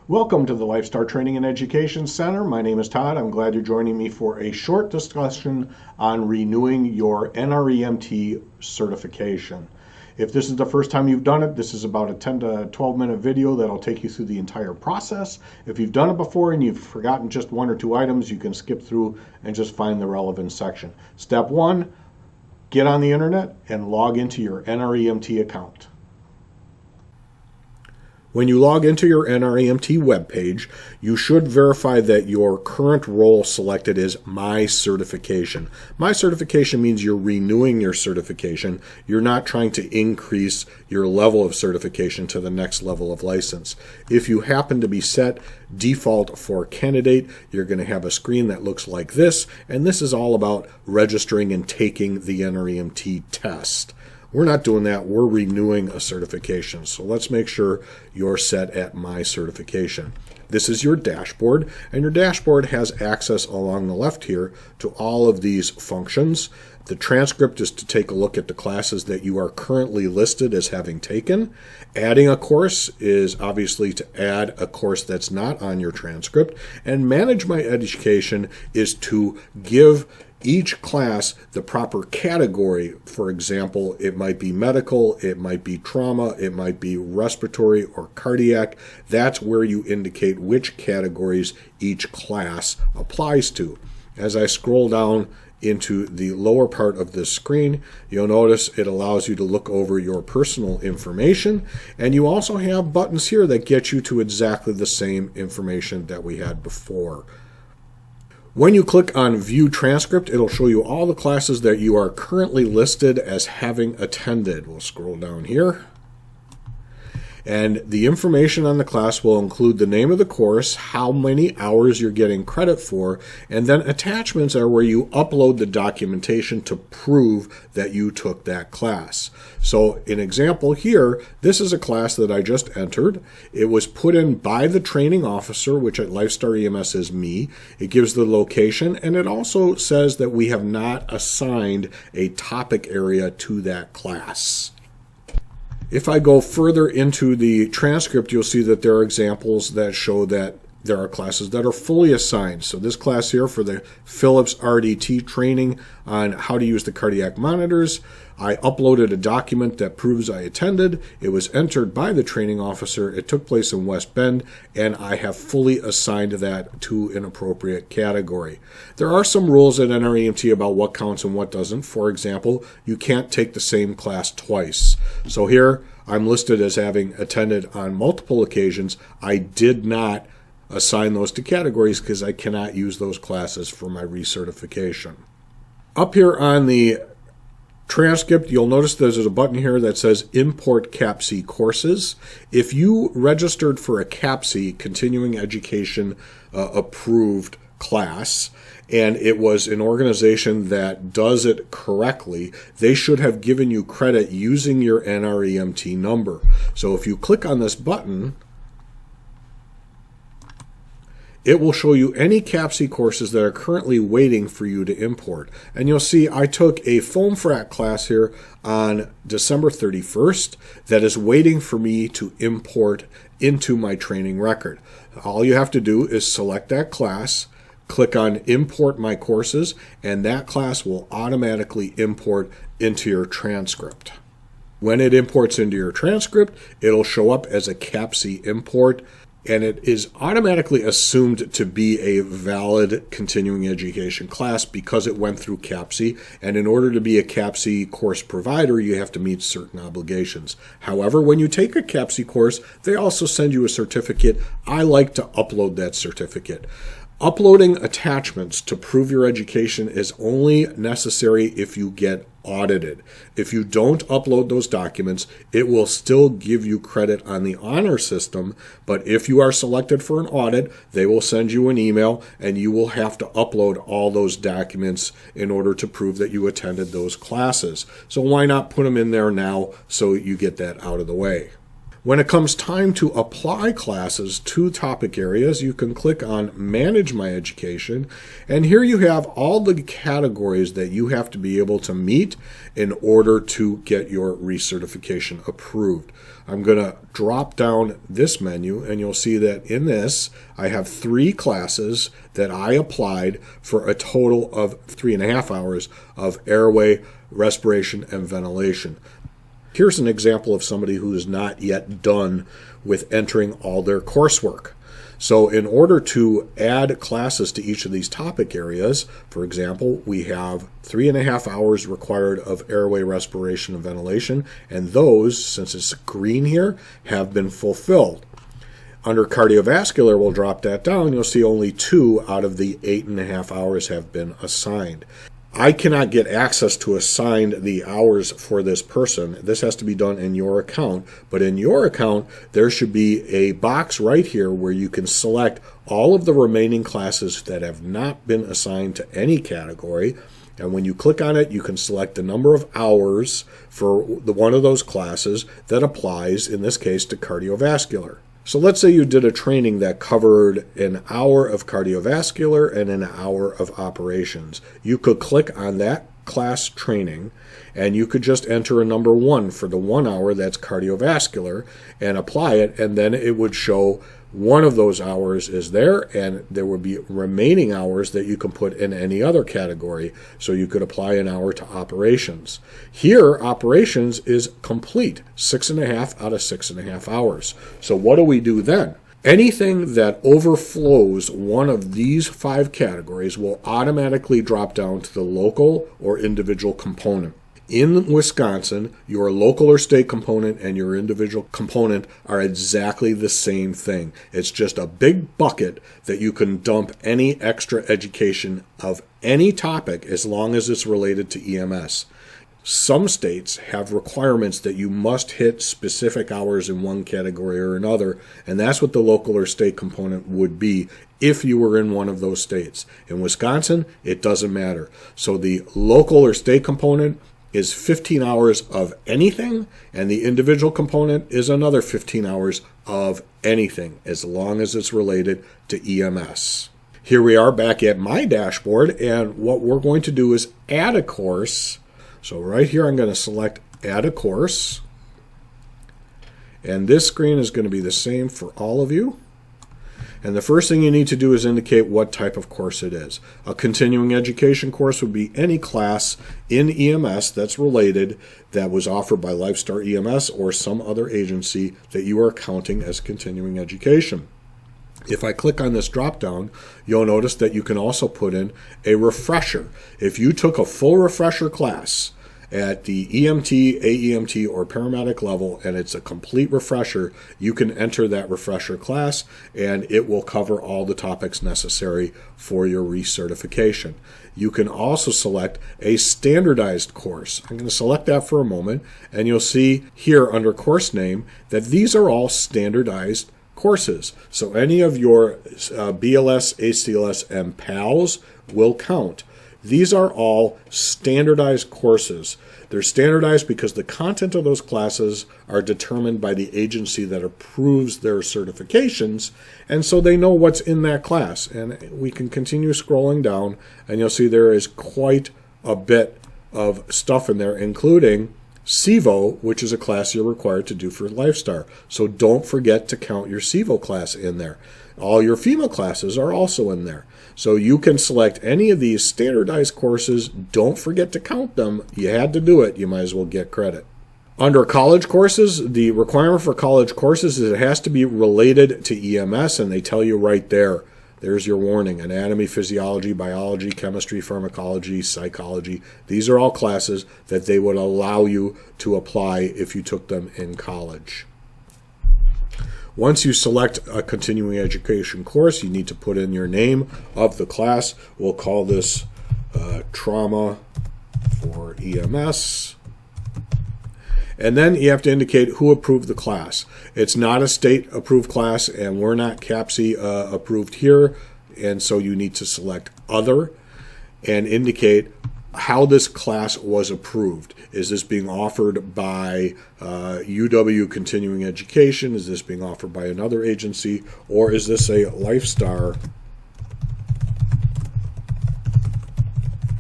Welcome to the Lifestar Training and Education Center. My name is Todd. I'm glad you're joining me for a short discussion on renewing your NREMT certification. If this is the first time you've done it, this is about a 10 to 12 minute video that'll take you through the entire process. If you've done it before and you've forgotten just one or two items, you can skip through and just find the relevant section. Step one, get on the internet and log into your NREMT account. When you log into your NREMT webpage, you should verify that your current role selected is My Certification. My Certification means you're renewing your certification. You're not trying to increase your level of certification to the next level of license. If you happen to be set default for candidate, you're going to have a screen that looks like this, and this is all about registering and taking the NREMT test. We're not doing that. We're renewing a certification. So let's make sure you're set at My Certification. This is your dashboard, and your dashboard has access along the left here to all of these functions. The transcript is to take a look at the classes that you are currently listed as having taken. Adding a course is obviously to add a course that's not on your transcript. And Manage My Education is to give each class the proper category. For example, it might be medical, it might be trauma, it might be respiratory or cardiac. That's where you indicate which categories each class applies to. As I scroll down into the lower part of this screen, you'll notice it allows you to look over your personal information, and you also have buttons here that get you to exactly the same information that we had before. When you click on View Transcript, it'll show you all the classes that you are currently listed as having attended. We'll scroll down here. And the information on the class will include the name of the course, how many hours you're getting credit for, and then attachments are where you upload the documentation to prove that you took that class. So an example here, this is a class that I just entered. It was put in by the training officer, which at Lifestar EMS is me. It gives the location, and it also says that we have not assigned a topic area to that class. If I go further into the transcript, you'll see that there are examples that show that there are classes that are fully assigned. So this class here for the Philips RDT training on how to use the cardiac monitors, I uploaded a document that proves I attended. It was entered by the training officer. It took place in West Bend, and I have fully assigned that to an appropriate category. There are some rules at NREMT about what counts and what doesn't. For example, you can't take the same class twice. So here I'm listed as having attended on multiple occasions. I did not assign those to categories because I cannot use those classes for my recertification. Up here on the transcript, you'll notice there's a button here that says Import CAPC Courses. If you registered for a CAPC, Continuing Education approved class, and it was an organization that does it correctly, they should have given you credit using your NREMT number. So if you click on this button, it will show you any CAPC courses that are currently waiting for you to import. And you'll see I took a foam frac class here on December 31st that is waiting for me to import into my training record. All you have to do is select that class, click on Import My Courses, and that class will automatically import into your transcript. When it imports into your transcript, it'll show up as a CAPC import, and it is automatically assumed to be a valid continuing education class because it went through CAPC, and in order to be a CAPC course provider, you have to meet certain obligations. However, when you take a CAPC course, they also send you a certificate. I like to upload that certificate. Uploading attachments to prove your education is only necessary if you get audited. If you don't upload those documents, it will still give you credit on the honor system, but if you are selected for an audit, they will send you an email and you will have to upload all those documents in order to prove that you attended those classes. So why not put them in there now so you get that out of the way? When it comes time to apply classes to topic areas, you can click on Manage My Education, and here you have all the categories that you have to be able to meet in order to get your recertification approved. I'm going to drop down this menu, and you'll see that in this, I have 3 classes that I applied for a total of 3.5 hours of airway, respiration, and ventilation. Here's an example of somebody who is not yet done with entering all their coursework. So in order to add classes to each of these topic areas, for example, we have 3.5 hours required of airway, respiration, and ventilation, and those, since it's green here, have been fulfilled. Under cardiovascular, we'll drop that down. You'll see only 2 out of the 8.5 hours have been assigned. I cannot get access to assign the hours for this person. This has to be done in your account. But in your account, there should be a box right here where you can select all of the remaining classes that have not been assigned to any category. And when you click on it, you can select the number of hours for one of those classes that applies, in this case, to cardiovascular. So let's say you did a training that covered an hour of cardiovascular and an hour of operations. You could click on that class training, and you could just enter a number 1 for the 1 hour that's cardiovascular and apply it, and then it would show one of those hours is there, and there would be remaining hours that you can put in any other category. So you could apply an hour to operations. Here, operations is complete, 6.5 out of 6.5 hours. So what do we do then? Anything that overflows one of these 5 categories will automatically drop down to the local or individual component. In Wisconsin, your local or state component and your individual component are exactly the same thing. It's just a big bucket that you can dump any extra education of any topic as long as it's related to EMS. Some states have requirements that you must hit specific hours in one category or another, and that's what the local or state component would be if you were in one of those states. In Wisconsin, it doesn't matter. So the local or state component is 15 hours of anything, and the individual component is another 15 hours of anything, as long as it's related to EMS. Here we are back at my dashboard, and what we're going to do is add a course. So right here I'm going to select Add a Course, and this screen is going to be the same for all of you. And the first thing you need to do is indicate what type of course it is. A continuing education course would be any class in EMS that's related that was offered by Lifestar EMS or some other agency that you are counting as continuing education. If I click on this drop down, you'll notice that you can also put in a refresher. If you took a full refresher class at the EMT, AEMT, or paramedic level, and it's a complete refresher, you can enter that refresher class, and it will cover all the topics necessary for your recertification. You can also select a standardized course. I'm going to select that for a moment, and you'll see here under course name that these are all standardized courses. So any of your BLS, ACLS, and PALS will count. These are all standardized courses. They're standardized because the content of those classes are determined by the agency that approves their certifications, and so they know what's in that class. And we can continue scrolling down, and you'll see there is quite a bit of stuff in there, including CEVO, which is a class you're required to do for Lifestar. So don't forget to count your CEVO class in there. All your FEMA classes are also in there. So you can select any of these standardized courses. Don't forget to count them. You had to do it. You might as well get credit. Under college courses, the requirement for college courses is it has to be related to EMS, and they tell you right there. There's your warning: anatomy, physiology, biology, chemistry, pharmacology, psychology. These are all classes that they would allow you to apply if you took them in college. Once you select a continuing education course, you need to put in your name of the class. We'll call this Trauma for EMS. And then you have to indicate who approved the class. It's not a state-approved class, and we're not CAPC approved here, and so you need to select Other and indicate how this class was approved. Is this being offered by UW Continuing Education? Is this being offered by another agency? Or is this a LifeStar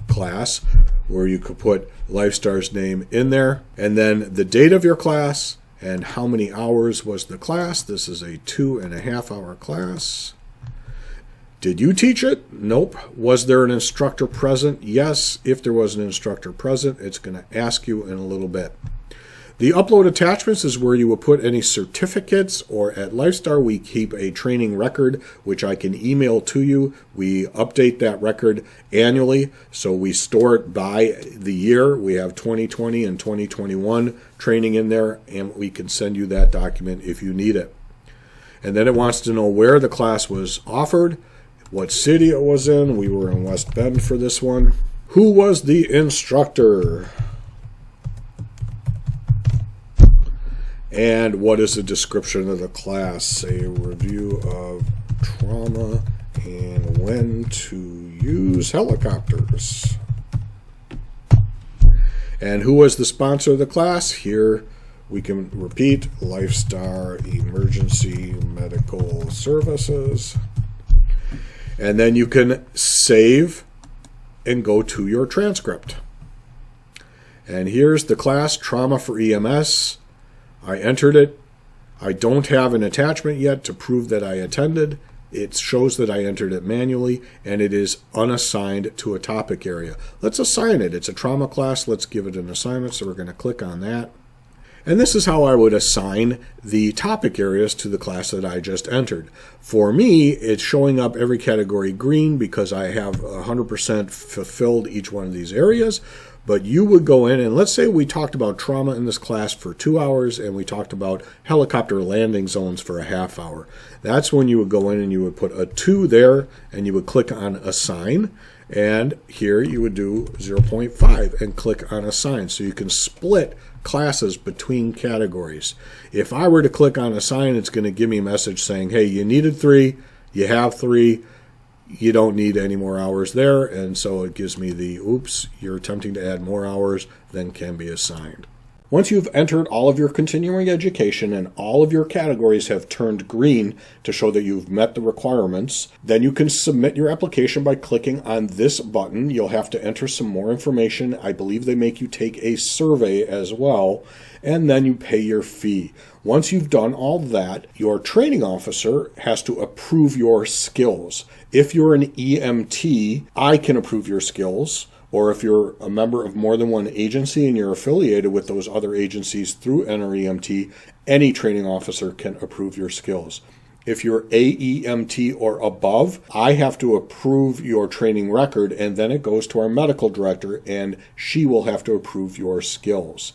class where you could put LifeStar's name in there, and then the date of your class and how many hours was the class. This is a 2.5 hour class. Did you teach it? Nope. Was there an instructor present? Yes. If there was an instructor present, it's going to ask you in a little bit. The upload attachments is where you will put any certificates, or at LifeStar we keep a training record which I can email to you. We update that record annually, so we store it by the year. We have 2020 and 2021 training in there, and we can send you that document if you need it. And then it wants to know where the class was offered, what city it was in. We were in West Bend for this one. Who was the instructor? And what is the description of the class? A review of trauma and when to use helicopters. And who was the sponsor of the class? Here we can repeat: LifeStar Emergency Medical Services. And then you can save and go to your transcript. And here's the class, Trauma for EMS. I entered it. I don't have an attachment yet to prove that I attended. It shows that I entered it manually, and it is unassigned to a topic area. Let's assign it. It's a trauma class. Let's give it an assignment, so we're going to click on that. And this is how I would assign the topic areas to the class that I just entered. For me, it's showing up every category green because I have 100% fulfilled each one of these areas. But you would go in, and let's say we talked about trauma in this class for 2 hours, and we talked about helicopter landing zones for a half hour. That's when you would go in and you would put a 2 there, and you would click on Assign. And here you would do 0.5 and click on Assign. So you can split classes between categories. If I were to click on Assign, it's going to give me a message saying, hey, you needed 3, you have 3, you don't need any more hours there. And so it gives me the, oops, you're attempting to add more hours than can be assigned. Once you've entered all of your continuing education and all of your categories have turned green to show that you've met the requirements, then you can submit your application by clicking on this button. You'll have to enter some more information. I believe they make you take a survey as well, and then you pay your fee. Once you've done all that, your training officer has to approve your skills. If you're an EMT, I can approve your skills. Or if you're a member of more than one agency and you're affiliated with those other agencies through NREMT, any training officer can approve your skills. If you're AEMT or above, I have to approve your training record, and then it goes to our medical director, and she will have to approve your skills.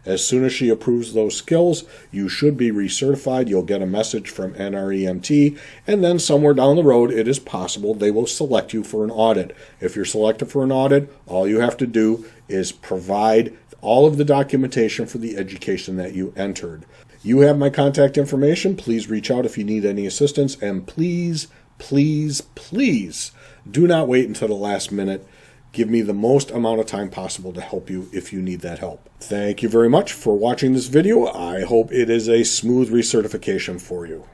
As soon as she approves those skills, you should be recertified. You'll get a message from NREMT, and then somewhere down the road, it is possible they will select you for an audit. If you're selected for an audit, all you have to do is provide all of the documentation for the education that you entered. You have my contact information. Please reach out if you need any assistance, and please, please, please do not wait until the last minute. Give me the most amount of time possible to help you if you need that help. Thank you very much for watching this video. I hope it is a smooth recertification for you.